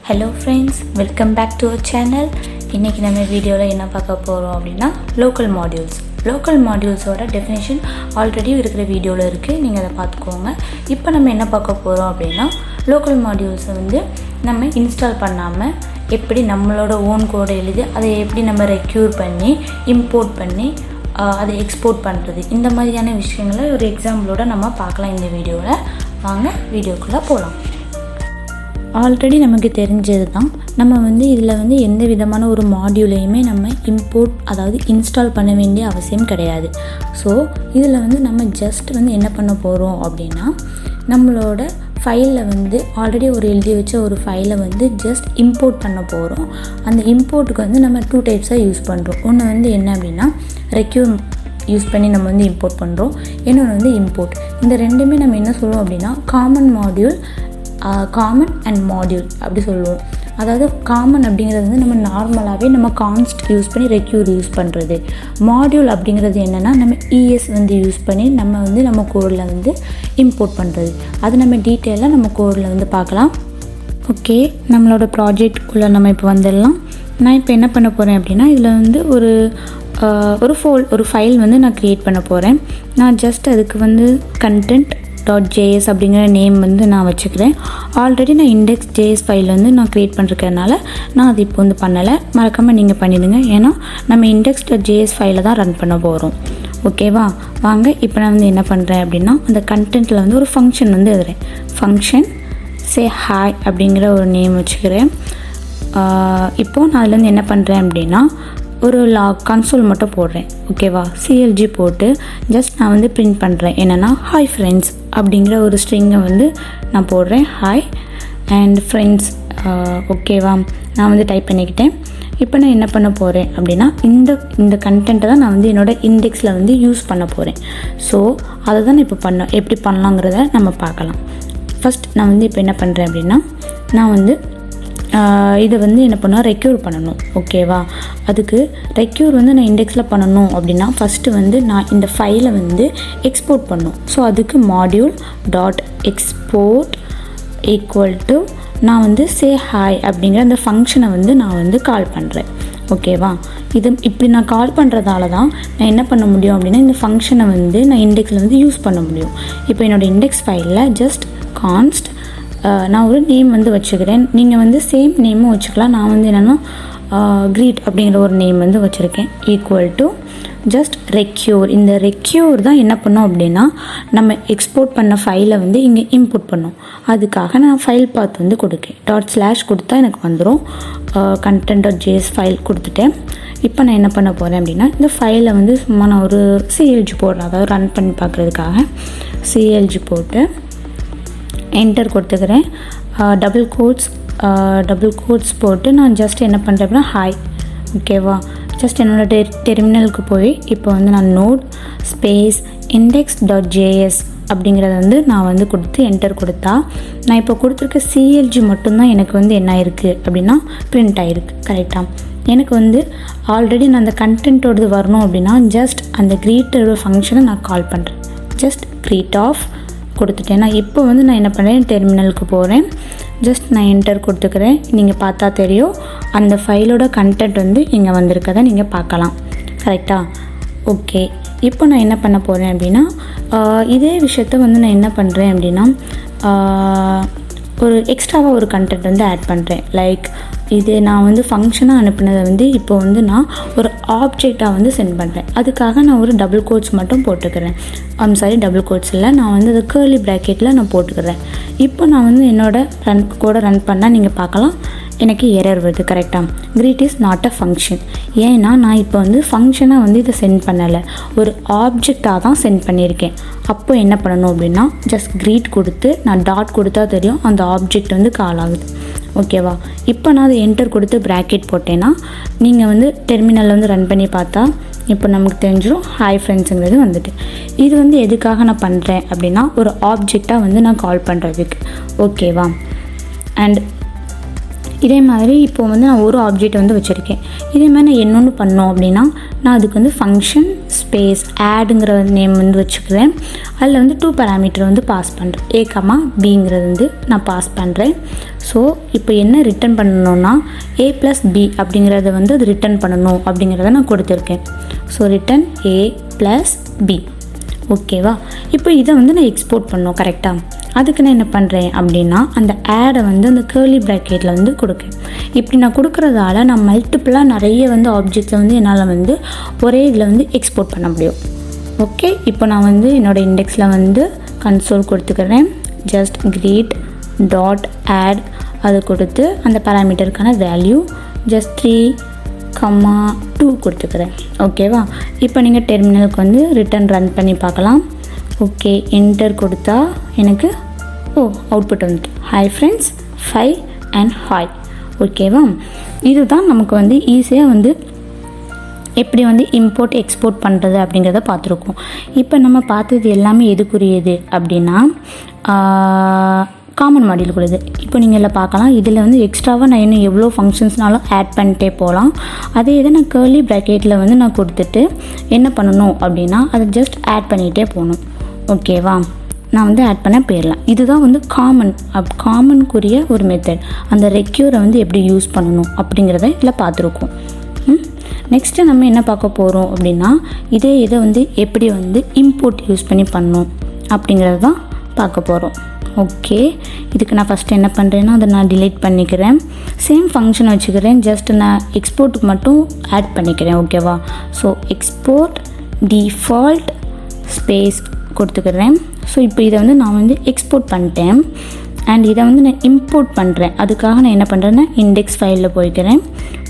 Hello friends, welcome back to our channel. இன்னைக்கு நம்ம வீடியோல என்ன பார்க்க போறோம் அப்படினா local modules. Local modules ஓட definition ஆல்ரெடி இருக்கிற வீடியோல இருக்கு. நீங்க அத பாத்துக்கோங்க. இப்போ நம்ம என்ன பார்க்க போறோம் அப்படினா local modules வந்து நம்ம இன்ஸ்டால் பண்ணாம எப்படி நம்மளோட ஓன் கோட் எழுதி அதை எப்படி நம்ம ரெக்யூர் பண்ணி இம்போர்ட் பண்ணி அதை எக்ஸ்போர்ட் பண்றது இந்த மாதிரியான விஷயங்களை ஒரு எக்ஸாம்பிளோட நம்ம பார்க்கலாம் இந்த வீடியோல. வாங்க வீடியோக்குள்ள போலாம். ஆல்ரெடி நமக்கு தெரிஞ்சது தான் நம்ம வந்து இதில் வந்து எந்த விதமான ஒரு மாடியூலையுமே நம்ம இம்போர்ட் அதாவது இன்ஸ்டால் பண்ண வேண்டிய அவசியம் கிடையாது. ஸோ இதில் வந்து நம்ம ஜஸ்ட் வந்து என்ன பண்ண போகிறோம் அப்படின்னா நம்மளோட ஃபைலில் வந்து ஆல்ரெடி ஒரு எழுதி வச்ச ஒரு ஃபைலை வந்து ஜஸ்ட் இம்போர்ட் பண்ண போகிறோம். அந்த இம்போர்ட்டுக்கு வந்து நம்ம 2 டைப்ஸாக யூஸ் பண்ணுறோம். ஒன்று வந்து என்ன அப்படின்னா ரெக்யூர் யூஸ் பண்ணி நம்ம வந்து இம்போர்ட் பண்ணுறோம். இன்னொன்று வந்து இம்போர்ட். இந்த ரெண்டுமே நம்ம என்ன சொல்லுவோம் அப்படின்னா காமன் அண்ட் மாடியூல் அப்படி சொல்லுவோம். அதாவது காமன் அப்படிங்கிறது வந்து நம்ம நார்மலாகவே நம்ம கான்ஸ்ட் யூஸ் பண்ணி ரெக்யூர் யூஸ் பண்ணுறது. மாடியூல் அப்படிங்கிறது என்னென்னா நம்ம இஎஸ் வந்து யூஸ் பண்ணி நம்ம கோடில் வந்து இம்போர்ட் பண்ணுறது. அது நம்ம டீட்டெயிலாக நம்ம கோடில் வந்து பார்க்கலாம். ஓகே, நம்மளோட ப்ராஜெக்ட்குள்ளே நம்ம இப்போ வந்துடலாம். நான் இப்போ என்ன பண்ண போகிறேன் அப்படின்னா இதில் வந்து ஒரு ஃபைல் வந்து நான் க்ரியேட் பண்ண போகிறேன். நான் ஜஸ்ட் அதுக்கு வந்து content.js அப்படிங்கிற நேம் வந்து நான் வச்சுக்கிறேன். ஆல்ரெடி நான் index.js ஃபைல் வந்து நான் க்ரியேட் பண்ணிருக்கிறதுனால நான் அது இப்போ வந்து பண்ணலை. மறக்காமல் நீங்கள் பண்ணிடுங்க, ஏன்னா நம்ம index.js ஃபைலை தான் ரன் பண்ண போகிறோம். ஓகேவா? வாங்க இப்போ நான் வந்து என்ன பண்ணுறேன் அப்படின்னா அந்த கண்டென்ட்டில் வந்து ஒரு ஃபங்க்ஷன் வந்து எழுதுறேன். ஃபங்க்ஷன் say hi அப்படிங்கிற ஒரு நேம் வச்சுக்கிறேன். இப்போது நான் அதில் வந்து என்ன பண்ணுறேன் அப்படின்னா ஒரு கன்சோல் மட்டும் போடுறேன். ஓகேவா? சிஎல்ஜி போட்டு ஜஸ்ட் நான் வந்து பிரிண்ட் பண்ணுறேன். என்னென்னா ஹாய் ஃப்ரெண்ட்ஸ் அப்படிங்கிற ஒரு ஸ்ட்ரிங்கை வந்து நான் போடுறேன். Hi and friends. ஓகேவா? நான் வந்து டைப் பண்ணிக்கிட்டேன். இப்போ நான் என்ன பண்ண போகிறேன் அப்படின்னா இந்த கண்டென்ட்டை தான் நான் வந்து என்னோடய இண்டெக்ஸில் வந்து யூஸ் பண்ண போகிறேன். ஸோ அதை தான் நான் இப்போ எப்படி பண்ணலாங்கிறத நம்ம பார்க்கலாம். ஃபஸ்ட் நான் வந்து இப்போ என்ன பண்ணுறேன் அப்படின்னா நான் வந்து இதை வந்து என்ன பண்ணால் ரெக்யூர் பண்ணணும். ஓகேவா? அதுக்கு ரெக்யூர் வந்து நான் இண்டெக்ஸில் பண்ணணும் அப்படின்னா ஃபஸ்ட்டு வந்து நான் இந்த ஃபைலை வந்து எக்ஸ்போர்ட் பண்ணணும். ஸோ அதுக்கு module.export = நான் வந்து say hi அப்படிங்கிற அந்த ஃபங்க்ஷனை வந்து நான் வந்து கால் பண்ணுறேன். ஓகேவா? இப்படி நான் கால் பண்ணுறதால தான் நான் என்ன பண்ண முடியும் அப்படின்னா இந்த ஃபங்க்ஷனை வந்து நான் இண்டெக்ஸில் வந்து யூஸ் பண்ண முடியும். இப்போ என்னோடய இண்டெக்ஸ் ஃபைலில் ஜஸ்ட் கான்ஸ்ட் நான் ஒரு நேம் வந்து வச்சுக்கிறேன். நீங்கள் வந்து சேம் நேமும் வச்சுக்கலாம். நான் வந்து என்னென்னா greet அப்படிங்கிற ஒரு நேம் வந்து வச்சுருக்கேன். = ஜஸ்ட் ரெக்யூர். இந்த ரெக்யூர் தான் என்ன பண்ணோம் அப்படின்னா நம்ம எக்ஸ்போர்ட் பண்ண ஃபைலை வந்து இங்கே இம்போர்ட் பண்ணோம். அதுக்காக நான் ஃபைல் பாத் வந்து கொடுக்கேன். // கொடுத்தா எனக்கு வந்துடும். content.js ஃபைல் கொடுத்துட்டேன். இப்போ நான் என்ன பண்ண போகிறேன் அப்படின்னா இந்த ஃபைலை வந்து சும்மா நான் ஒரு சிஎல்ஜி போடுறேன். அதாவது ரன் பண்ணி பார்க்குறதுக்காக சிஎல்ஜி போட்டு என்டர் கொடுத்துக்கிறேன். டபுள் கோட்ஸ் போட்டு நான் ஜஸ்ட் என்ன பண்ணுறேன் அப்படின்னா ஹாய். ஓகேவா? ஜஸ்ட் என்னோடய டெர்மினலுக்கு போய் இப்போ வந்து நான் நோட் ஸ்பேஸ் index.js அப்படிங்கிறத வந்து நான் வந்து கொடுத்து என்டர் கொடுத்தா நான் இப்போ கொடுத்துருக்க சிஎல்ஜி மட்டும்தான் எனக்கு வந்து என்ன ஆயிருக்கு அப்படின்னா பிரிண்ட் ஆகிருக்கு. கரெக்டாக? எனக்கு வந்து ஆல்ரெடி நான் அந்த கண்டென்ட்டோடது வரணும் அப்படின்னா ஜஸ்ட் அந்த greet ஃபங்க்ஷனை நான் கால் பண்ணுறேன். ஜஸ்ட் greet ஆஃப் கொடுத்துட்டேன். நான் இப்போ வந்து நான் என்ன பண்ணுறேன் டெர்மினலுக்கு போகிறேன். ஜஸ்ட் நான் என்டர் கொடுத்துக்கிறேன். நீங்கள் பார்த்தா தெரியும் அந்த ஃபைலோட கண்டென்ட் வந்து இங்கே வந்திருக்கதை நீங்கள் பார்க்கலாம். கரெக்டாக? ஓகே, இப்போ நான் என்ன பண்ண போகிறேன் அப்படின்னா இதே விஷயத்த வந்து நான் என்ன பண்ணுறேன் அப்படின்னா ஒரு எக்ஸ்ட்ராவாக ஒரு கண்டென்ட் வந்து ஆட் பண்ணுறேன். லைக் இது நான் வந்து ஃபங்க்ஷனாக அனுப்பினதை வந்து இப்போ வந்து நான் ஒரு ஆப்ஜெக்டாக வந்து சென்ட் பண்ணுறேன். அதுக்காக நான் ஒரு டபுள் கோட்ஸ் மட்டும் போட்டுக்கிறேன். டபுள் கோட்ஸ் இல்லை, நான் வந்து அது கேர்லி ப்ராக்கெட்டில் நான் போட்டுக்கிறேன். இப்போ நான் வந்து என்னோட ரன் பண்ணால் நீங்கள் பார்க்கலாம் எனக்கு எரர் வருது. கரெக்டாக? greet is not a function. ஏன்னா நான் இப்போ வந்து ஃபங்க்ஷனாக வந்து இதை சென்ட் பண்ணலை, ஒரு ஆப்ஜெக்டாக தான் சென்ட் பண்ணியிருக்கேன். அப்போ என்ன பண்ணணும் அப்படின்னா ஜஸ்ட் greet கொடுத்து நான் டாட் கொடுத்தா தெரியும் அந்த ஆப்ஜெக்ட் வந்து கால் ஆகுது. ஓகேவா? இப்போ நான் அதை என்டர் கொடுத்து ப்ராக்கெட் போட்டேன்னா நீங்கள் வந்து டெர்மினலில் வந்து ரன் பண்ணி பார்த்தா இப்போ நமக்கு தெரிஞ்சிடும் ஹாய் ஃப்ரெண்ட்ஸுங்கிறது வந்துட்டு. இது வந்து எதுக்காக நான் பண்ணுறேன் அப்படின்னா ஒரு ஆப்ஜெக்டாக வந்து நான் கால் பண்ணுறதுக்கு. ஓகேவா? அண்ட் இதே மாதிரி இப்போது வந்து நான் ஒரு ஆப்ஜெக்ட் வந்து வச்சுருக்கேன். இதே மாதிரி நான் இன்னொன்று பண்ணோம் அப்படின்னா நான் அதுக்கு வந்து ஃபங்க்ஷன் ஸ்பேஸ் ஆடுங்கிற நேம் வந்து வச்சுக்கிறேன். அதில் வந்து 2 பேராமீட்டர் வந்து பாஸ் பண்ணுறேன். a, bங்கிறது வந்து நான் பாஸ் பண்ணுறேன். ஸோ இப்போ என்ன ரிட்டர்ன் பண்ணணும்னா a + b அப்படிங்கிறத வந்து அது ரிட்டர்ன் பண்ணணும் அப்படிங்கிறத நான் கொடுத்துருக்கேன். So return a + b. ஓகேவா? இப்போ இதை வந்து நான் எக்ஸ்போர்ட் பண்ணணும் கரெக்டாக. அதுக்கு நான் என்ன பண்ணுறேன் அப்படின்னா அந்த ஆடை வந்து அந்த கேர்லி ப்ராக்கெட்டில் வந்து கொடுக்கேன். இப்படி நான் கொடுக்குறதால நான் மல்டிப்புளாக நிறைய வந்து ஆப்ஜெக்ட்ஸை வந்து என்னால் வந்து ஒரே இதில் வந்து எக்ஸ்போர்ட் பண்ண முடியும். ஓகே, இப்போ நான் வந்து என்னோடய இண்டெக்ஸில் வந்து கன்சோல் கொடுத்துக்கிறேன். ஜஸ்ட் greet டாட் ஆட் அது கொடுத்து அந்த பேராமீட்டருக்கான வேல்யூ ஜஸ்ட் 3,2 கொடுத்துக்கிறேன். ஓகேவா? இப்போ நீங்கள் டெர்மினலுக்கு வந்து ரிட்டன் ரன் பண்ணி பார்க்கலாம். ஓகே, என்டர் கொடுத்தா எனக்கு அவுட்புட் வந்துட்டு ஹாய் ஃப்ரெண்ட்ஸ் 5 and ஹாய். ஓகேவா? இதுதான் நமக்கு வந்து ஈஸியாக வந்து எப்படி வந்து இம்போர்ட் எக்ஸ்போர்ட் பண்ணுறது அப்படிங்கிறத பார்த்துருக்கோம். இப்போ நம்ம பார்த்தது எல்லாமே எதுக்குரியது அப்படின்னா காமன் மாடியூலுக்குள்ளது. இப்போ நீங்கள் இதில் பார்க்கலாம். இதில் வந்து எக்ஸ்ட்ராவாக நான் இன்னும் எவ்வளோ ஃபங்க்ஷன்ஸ்னாலும் ஆட் பண்ணிட்டே போகலாம். அதே இதை நான் கேர்லி ப்ராக்கெட்டில் வந்து நான் கொடுத்துட்டு என்ன பண்ணணும் அப்படின்னா அதை ஜஸ்ட் ஆட் பண்ணிகிட்டே போகணும். ஓகேவா? நான் வந்து ஆட் பண்ண போயிடலாம். இதுதான் வந்து காமனுக்குரிய ஒரு மெத்தட். அந்த ரெக்யூரை வந்து எப்படி யூஸ் பண்ணணும் அப்படிங்கிறத இதில் பார்த்துருக்கோம். நெக்ஸ்ட்டு நம்ம என்ன பார்க்க போகிறோம் அப்படின்னா இதை வந்து எப்படி வந்து இம்போர்ட் யூஸ் பண்ணி பண்ணணும் அப்படிங்கிறது தான் பார்க்க போகிறோம். ஓகே, இதுக்கு நான் ஃபஸ்ட்டு என்ன பண்ணுறேன்னா அதை நான் டிலீட் பண்ணிக்கிறேன். சேம் ஃபங்க்ஷன் வச்சுக்கிறேன். ஜஸ்ட் நான் எக்ஸ்போர்ட்டுக்கு மட்டும் ஆட் பண்ணிக்கிறேன். ஓகேவா? ஸோ எக்ஸ்போர்ட் டிஃபால்ட் ஸ்பேஸ் கொடுத்துக்கிறேன். ஸோ இப்போ இதை வந்து நான் வந்து எக்ஸ்போர்ட் பண்ணிட்டேன். அண்ட் இதை வந்து நான் இம்போர்ட் பண்ணுறேன். அதுக்காக நான் என்ன பண்ணுறேன்னா இண்டெக்ஸ் ஃபைலில்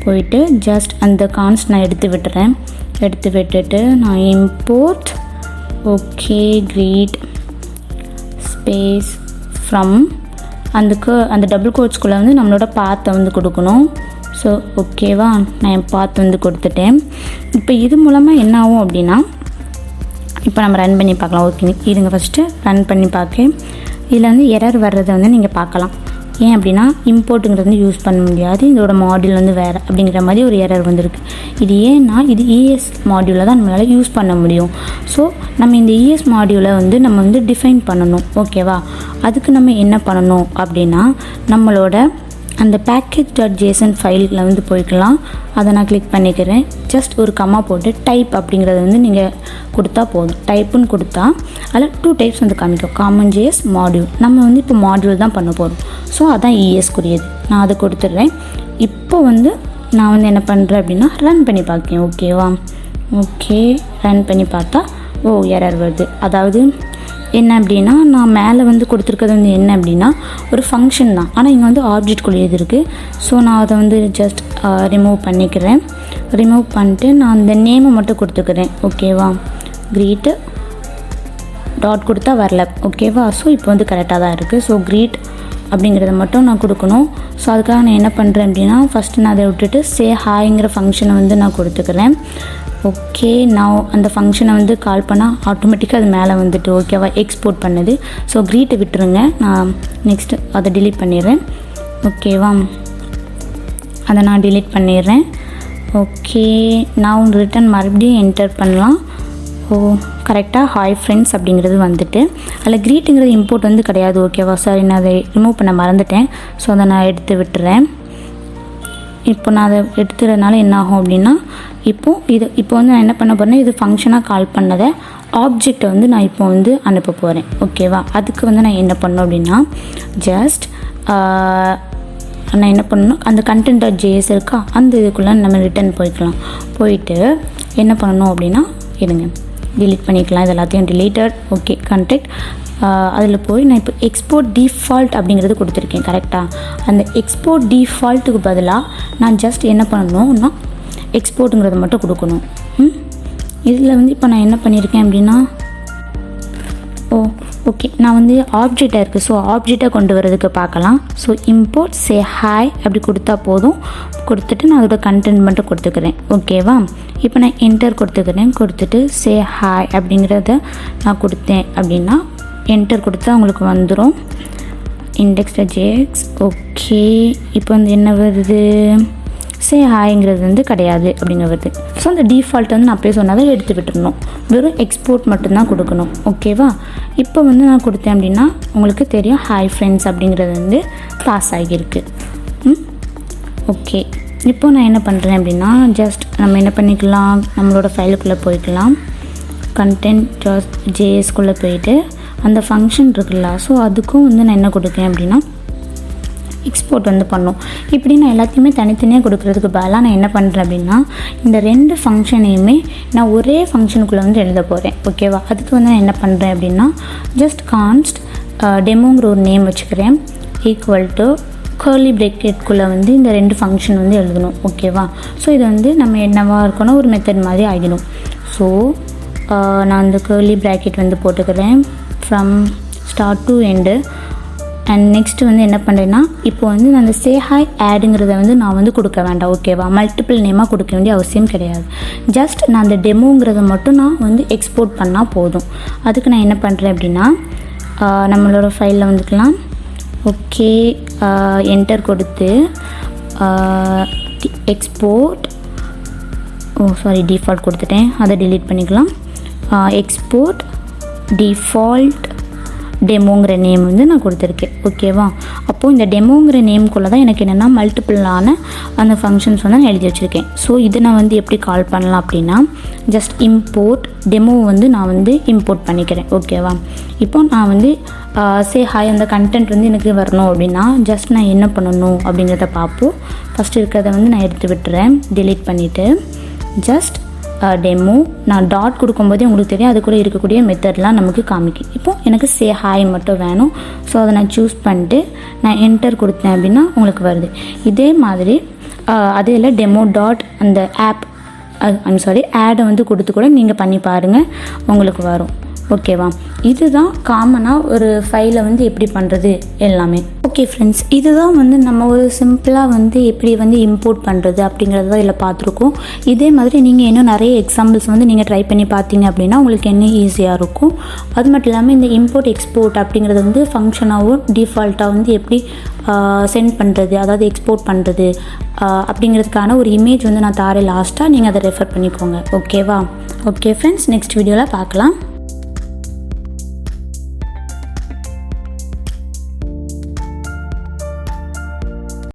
போயிட்டு ஜஸ்ட் அந்த கான்ஸ்ட் நான் எடுத்து விட்டுட்டு நான் இம்போர்ட் greet ஸ்பேஸ் ஃப்ரம் அந்த டபுள் கோட்ஸ்குள்ளே வந்து நம்மளோட பாத்தை வந்து கொடுக்கணும். ஸோ ஓகேவா? நான் என் பாத் வந்து கொடுத்துட்டேன். இப்போ இது மூலமாக என்ன ஆகும் அப்படின்னா இப்போ நம்ம ரன் பண்ணி பார்க்கலாம். ஓகே, இதுங்க ஃபஸ்ட்டு ரன் பண்ணி பார்க்க இதில் வந்து எரர் வர்றதை வந்து நீங்கள் பார்க்கலாம். ஏன் அப்படின்னா இம்போர்ட்டுங்கிறது வந்து யூஸ் பண்ண முடியாது, இதோட மாடியூல் வந்து வேறு அப்படிங்கிற மாதிரி ஒரு எரர் வந்துருக்கு. இது ஏன்னா இது ES மாடியூலில் தான் நம்மளால் யூஸ் பண்ண முடியும். ஸோ நம்ம இந்த ES மாடியூலை வந்து நம்ம வந்து டிஃபைன் பண்ணணும். ஓகேவா? அதுக்கு நம்ம என்ன பண்ணணும் அப்படின்னா நம்மளோட அந்த package.json ஃபைலில் வந்து போய்க்கலாம். அதை நான் கிளிக் பண்ணிக்கிறேன். ஜஸ்ட் ஒரு கம்மா போட்டு டைப் அப்படிங்கிறத வந்து நீங்கள் கொடுத்தா போதும். டைப்புன்னு கொடுத்தா அதில் 2 டைப்ஸ் வந்து காமிக்கும். Common JS module. நம்ம வந்து இப்போ மாடியூல் தான் பண்ண போகிறோம். ஸோ அதான் ESக்குரியது. நான் அதை கொடுத்துட்றேன். இப்போ வந்து நான் வந்து என்ன பண்ணுறேன் அப்படின்னா ரன் பண்ணி பார்க்கேன். ஓகேவா? ஓகே, ரன் பண்ணி பார்த்தா எரர் வருது. அதாவது என்ன அப்படின்னா நான் மேலே வந்து கொடுத்துருக்கிறது வந்து என்ன அப்படின்னா ஒரு ஃபங்க்ஷன் தான். ஆனால் இங்கே வந்து ஆப்ஜெக்ட்குள்ளேயது இருக்குது. ஸோ நான் அதை வந்து ஜஸ்ட் ரிமூவ் பண்ணிக்கிறேன். ரிமூவ் பண்ணிட்டு நான் அந்த நேமை மட்டும் கொடுத்துக்கிறேன். ஓகேவா? greet டாட் கொடுத்தா வரல. ஓகேவா? ஸோ இப்போ வந்து கரெக்டாக தான் இருக்குது. ஸோ greet அப்படிங்கிறத மட்டும் நான் கொடுக்கணும். ஸோ அதுக்காக நான் என்ன பண்ணுறேன் அப்படின்னா ஃபஸ்ட்டு நான் அதை விட்டுட்டு say hiங்கிற ஃபங்க்ஷனை வந்து நான் கொடுத்துக்கிறேன். ஓகே, நான் அந்த ஃபங்க்ஷனை வந்து கால் பண்ணால் ஆட்டோமேட்டிக்காக அது மேலே வந்துட்டு ஓகேவா எக்ஸ்போர்ட் பண்ணுது. ஸோ greet விட்டுருங்க. நான் நெக்ஸ்ட்டு அதை டிலீட் பண்ணிடுறேன். ஓகேவா? அதை நான் டிலீட் பண்ணிடுறேன். ஓகே, நான் ரிட்டன் மறுபடியும் என்டர் பண்ணலாம். கரெக்டாக ஹாய் ஃப்ரெண்ட்ஸ் அப்படிங்கிறது வந்துட்டு அதில் greetங்கிறது இம்போர்ட் வந்து கிடையாது. ஓகேவா? சாரி, நான் அதை ரிமூவ் பண்ண மறந்துட்டேன். ஸோ அதை நான் எடுத்து விட்டுறேன். இப்போ நான் அதை எடுத்துறதுனால என்ன ஆகும் அப்படின்னா இப்போ வந்து நான் என்ன பண்ண போகிறேன்னா இது ஃபங்க்ஷனாக கால் பண்ணதை ஆப்ஜெக்டை வந்து நான் இப்போ வந்து அனுப்ப போகிறேன். ஓகேவா? அதுக்கு வந்து நான் என்ன பண்ணணும் அப்படின்னா ஜஸ்ட் நான் என்ன பண்ணணும் அந்த content.js இருக்கா அந்த இதுக்குள்ளே நம்ம ரிட்டன் போயிட்டு என்ன பண்ணணும் அப்படின்னா இருங்க delete பண்ணிக்கலாம். இது எல்லாத்தையும் deleted. ஓகே, content அதில் போய் நான் இப்போ எக்ஸ்போர்ட் டிஃபால்ட் அப்படிங்கிறது கொடுத்துருக்கேன். கரெக்டாக அந்த எக்ஸ்போர்ட் டிஃபால்ட்டுக்கு பதிலாக நான் ஜஸ்ட் என்ன பண்ணணும்னா எக்ஸ்போர்ட்டுங்கிறத மட்டும் கொடுக்கணும். இதில் வந்து இப்போ நான் என்ன பண்ணியிருக்கேன் அப்படின்னா ஓகே, நான் வந்து ஆப்ஜெக்டாக இருக்குது. ஸோ ஆப்ஜெக்டாக கொண்டு வரதுக்கு பார்க்கலாம். ஸோ இம்போர்ட் say hi அப்படி கொடுத்தா போதும். கொடுத்துட்டு நான் அதோட கண்டென்ட் மட்டும் கொடுத்துக்கிறேன். ஓகேவா? இப்போ நான் என்டர் கொடுத்துட்டு say hi அப்படிங்கிறத நான் கொடுத்தேன் அப்படின்னா என்டர் கொடுத்தா உங்களுக்கு வந்துடும். index.js. ஓகே, இப்போ வந்து என்ன வருது, சே ஹாய்ங்கிறது வந்து கிடையாது அப்படிங்க வருது. ஸோ அந்த டிஃபால்ட் வந்து நான் அப்படியே சொன்னதை எடுத்து விட்டுருணும், வெறும் எக்ஸ்போர்ட் மட்டும்தான் கொடுக்கணும். ஓகேவா? இப்போ வந்து நான் கொடுத்தேன் அப்படின்னா உங்களுக்கு தெரியும் ஹாய் ஃப்ரெண்ட்ஸ் அப்படிங்கிறது வந்து பாஸ் ஆகியிருக்கு. ஓகே, இப்போ நான் என்ன பண்ணுறேன் அப்படின்னா ஜஸ்ட் நம்ம என்ன பண்ணிக்கலாம், நம்மளோட ஃபைலுக்குள்ளே போய்க்கலாம், content.jsக்குள்ளே போயிட்டு அந்த ஃபங்க்ஷன் இருக்குல்ல, ஸோ அதுக்கும் வந்து நான் என்ன கொடுக்கேன் அப்படின்னா எக்ஸ்போர்ட் வந்து பண்ணோம். இப்படி நான் எல்லாத்தையுமே தனித்தனியாக கொடுக்குறதுக்கு பதிலாக நான் என்ன பண்ணுறேன் அப்படின்னா இந்த 2 ஃபங்க்ஷனையுமே நான் ஒரே ஃபங்க்ஷனுக்குள்ளே வந்து எழுத போகிறேன். ஓகேவா? அதுக்கு வந்து நான் என்ன பண்ணுறேன் அப்படின்னா ஜஸ்ட் கான்ஸ்ட் டெமோங்கிற ஒரு நேம் வச்சுக்கிறேன், ஈக்குவல் டு கர்லி ப்ராக்கெட்குள்ளே வந்து இந்த 2 ஃபங்க்ஷன் வந்து எழுதணும். ஓகேவா? ஸோ இது வந்து நம்ம என்னவாக இருக்கணும், ஒரு மெத்தட் மாதிரி ஆகிடும். ஸோ நான் இந்த கர்லி ப்ராக்கெட் வந்து போட்டுக்கிறேன் from start to end. And next வந்து என்ன பண்ணுறேன்னா இப்போ வந்து நான் அந்த சே ஹாய் ஆடுங்கிறத வந்து நான் வந்து கொடுக்க வேண்டாம். ஓகேவா? மல்டிபிள் நேமாக கொடுக்க வேண்டிய அவசியம் கிடையாது. ஜஸ்ட் நான் அந்த டெமோங்கிறத மட்டும் நான் வந்து எக்ஸ்போர்ட் பண்ணால் போதும். அதுக்கு நான் என்ன பண்ணுறேன் அப்படின்னா நம்மளோட ஃபைலில் வந்துக்கலாம். ஓகே, என்டர் கொடுத்து எக்ஸ்போர்ட், டிஃபால்ட் கொடுத்துட்டேன், அதை டிலீட் பண்ணிக்கலாம். எக்ஸ்போர்ட் டிஃபால்ட் டெமோங்கிற நேம் வந்து நான் கொடுத்துருக்கேன். ஓகேவா? அப்போது இந்த டெமோங்கிற நேம்குள்ளே தான் எனக்கு என்னென்னா மல்டிபிளான அந்த ஃபங்க்ஷன்ஸ் வந்து நான் எழுதி வச்சுருக்கேன். ஸோ இது நான் வந்து எப்படி கால் பண்ணலாம் அப்படின்னா ஜஸ்ட் இம்போர்ட் டெமோ வந்து நான் வந்து இம்போர்ட் பண்ணிக்கிறேன். ஓகேவா? இப்போ நான் வந்து சே ஹாய் அந்த கண்டென்ட் வந்து எனக்கு வரணும் அப்படின்னா ஜஸ்ட் நான் என்ன பண்ணணும் அப்படிங்கிறத பார்ப்போம். ஃபஸ்ட்டு இருக்கிறத வந்து நான் எடுத்து விட்டுறேன், டிலீட் பண்ணிவிட்டு ஜஸ்ட் டெமோ நான் டாட் கொடுக்கும்போதே உங்களுக்கு தெரியும் அது கூட இருக்கக்கூடிய மெத்தட்லாம் நமக்கு காமிக்கும். இப்போது எனக்கு சே ஹாய் மட்டும் வேணும். ஸோ அதை நான் சூஸ் பண்ணிட்டு நான் என்டர் கொடுத்தேன் அப்படின்னா உங்களுக்கு வருது. இதே மாதிரி அதே இல்லை டெமோ டாட் அந்த ஆடை வந்து கொடுத்து கூட நீங்கள் பண்ணி பாருங்கள், உங்களுக்கு வரும். ஓகேவா? இதுதான் காமனாக ஒரு ஃபைலை வந்து எப்படி பண்ணுறது எல்லாமே. ஓகே ஃப்ரெண்ட்ஸ், இதுதான் வந்து நம்ம ஒரு சிம்பிளாக வந்து எப்படி வந்து இம்போர்ட் பண்ணுறது அப்படிங்கிறது தான் இதில் பார்த்துருக்கோம். இதே மாதிரி நீங்கள் இன்னும் நிறைய எக்ஸாம்பிள்ஸ் வந்து நீங்கள் ட்ரை பண்ணி பார்த்தீங்க அப்படின்னா உங்களுக்கு என்ன ஈஸியாக இருக்கும். அது மட்டும் இல்லாமல் இந்த இம்போர்ட் எக்ஸ்போர்ட் அப்படிங்கிறது வந்து ஃபங்க்ஷனாகவும் டிஃபால்ட்டாக வந்து எப்படி சென்ட் பண்ணுறது, அதாவது எக்ஸ்போர்ட் பண்ணுறது அப்படிங்கிறதுக்கான ஒரு இமேஜ் வந்து நான் தாரேன் லாஸ்ட்டாக, நீங்கள் அதை ரெஃபர் பண்ணிக்கோங்க. ஓகேவா? ஓகே ஃப்ரெண்ட்ஸ், நெக்ஸ்ட் வீடியோவில் பார்க்கலாம்.